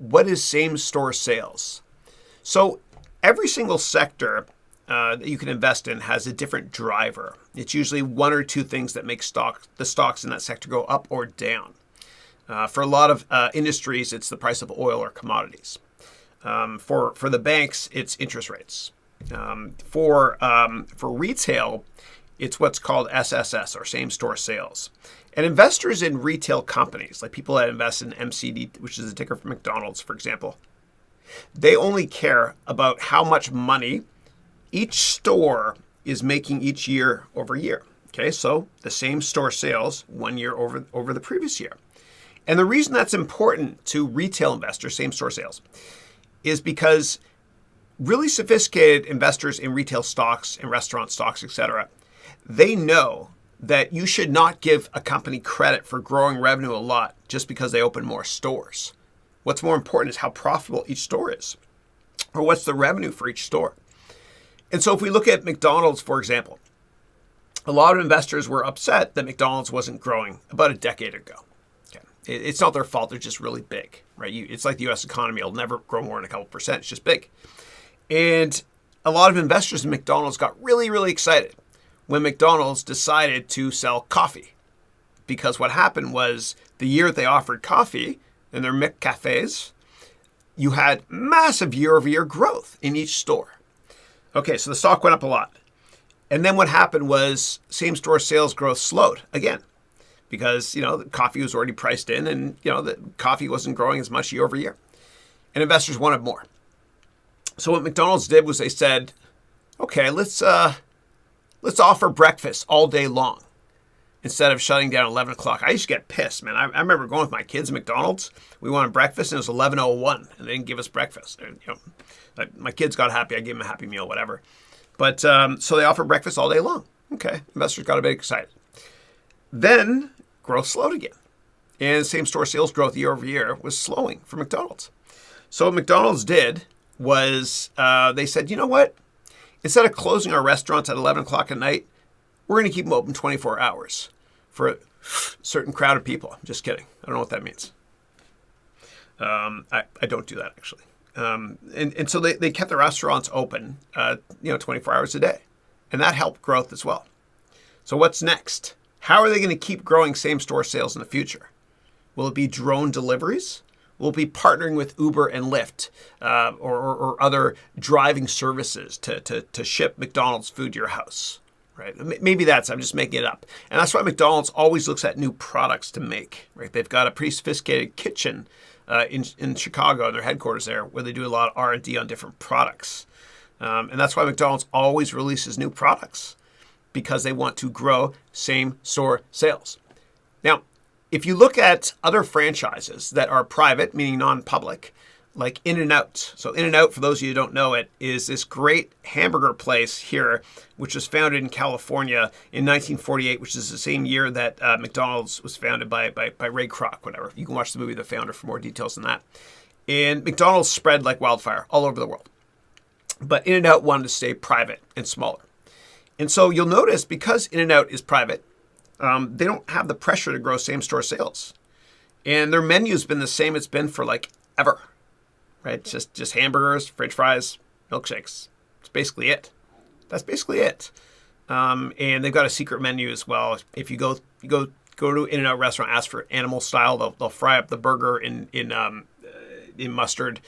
what is same-store sales? So every single sector that you can invest in has a different driver. It's usually one or two things that make the stocks in that sector go up or down. For a lot of industries, it's the price of oil or commodities. For the banks, it's interest rates. For retail, it's what's called SSS, or same-store sales. And investors in retail companies, like people that invest in MCD, which is a ticker for McDonald's, for example, they only care about how much money each store is making each year over year. Okay, so the same-store sales 1 year over the previous year. And the reason that's important to retail investors, same-store sales, is because really sophisticated investors in retail stocks and restaurant stocks, etc., they know that you should not give a company credit for growing revenue a lot just because they open more stores. What's more important is how profitable each store is, or what's the revenue for each store. And so if we look at McDonald's, for example, a lot of investors were upset that McDonald's wasn't growing about a decade ago. Okay. It's not their fault. They're just really big, right? It's like the U.S. economy. It'll never grow more than a couple percent. It's just big. And a lot of investors in McDonald's got really, really excited when McDonald's decided to sell coffee. Because what happened was the year they offered coffee in their McCafes, you had massive year-over-year growth in each store. Okay, so the stock went up a lot. And then what happened was same-store sales growth slowed again because, the coffee was already priced in and, the coffee wasn't growing as much year over year. And investors wanted more. So what McDonald's did was they said, okay, let's offer breakfast all day long instead of shutting down at 11 o'clock. I used to get pissed, man. I remember going with my kids to McDonald's. We wanted breakfast and it was 11:01 and they didn't give us breakfast. And, my kids got happy. I gave them a Happy Meal, whatever. But so they offered breakfast all day long. Okay, investors got a bit excited. Then growth slowed again. And same-store sales growth year over year was slowing for McDonald's. So what McDonald's did was they said, you know what? Instead of closing our restaurants at 11 o'clock at night, we're going to keep them open 24 hours for a certain crowd of people. I'm just kidding. I don't know what that means. I don't do that, actually. And so they kept the restaurants open, 24 hours a day. And that helped growth as well. So what's next? How are they going to keep growing same-store sales in the future? Will it be drone deliveries? Will it be partnering with Uber and Lyft or other driving services to ship McDonald's food to your house? Right? Maybe I'm just making it up. And that's why McDonald's always looks at new products to make. Right? They've got a pretty sophisticated kitchen in Chicago, their headquarters there, where they do a lot of R&D on different products. And that's why McDonald's always releases new products, because they want to grow same-store sales. Now, if you look at other franchises that are private, meaning non-public, like InNOut. So InNOut, for those of you who don't know it, is this great hamburger place here, which was founded in California in 1948, which is the same year that McDonald's was founded by Ray Kroc, whatever. You can watch the movie The Founder for more details on that. And McDonald's spread like wildfire all over the world. But InNOut wanted to stay private and smaller. And so you'll notice, because InNOut is private, they don't have the pressure to grow same-store sales. And their menu's been the same it's been for like ever. Right? Just hamburgers, French fries, milkshakes. That's basically it. And they've got a secret menu as well. If you go to InNOut restaurant, ask for animal style, they'll fry up the burger in mustard.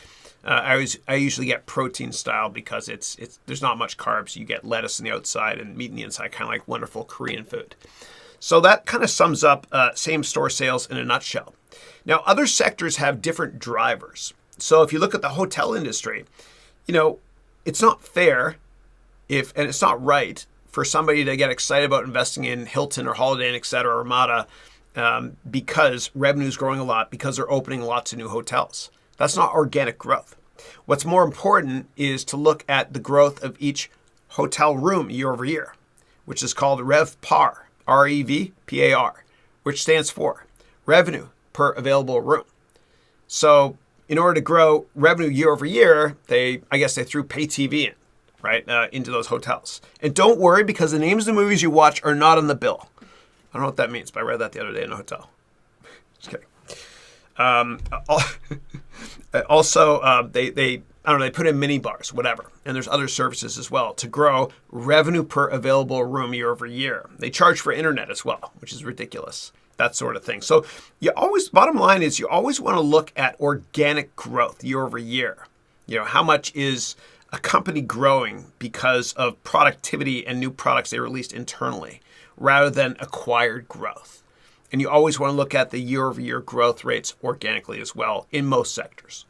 I usually get protein style because it's there's not much carbs. You get lettuce on the outside and meat on the inside, kind of like wonderful Korean food. So that kind of sums up same-store sales in a nutshell. Now, other sectors have different drivers. So if you look at the hotel industry, it's not fair and it's not right for somebody to get excited about investing in Hilton or Holiday Inn, et cetera, or Ramada, because revenue is growing a lot, because they're opening lots of new hotels. That's not organic growth. What's more important is to look at the growth of each hotel room year over year, which is called RevPAR, REVPAR, which stands for revenue per available room. So in order to grow revenue year over year, they threw pay TV in, right, into those hotels. And don't worry, because the names of the movies you watch are not on the bill. I don't know what that means, but I read that the other day in a hotel. Just kidding. Also, they I don't know, they put in mini bars, whatever. And there's other services as well to grow revenue per available room year over year. They charge for internet as well, which is ridiculous. That sort of thing. So bottom line is you always want to look at organic growth year over year. How much is a company growing because of productivity and new products they released internally rather than acquired growth. And you always want to look at the year over year growth rates organically as well in most sectors.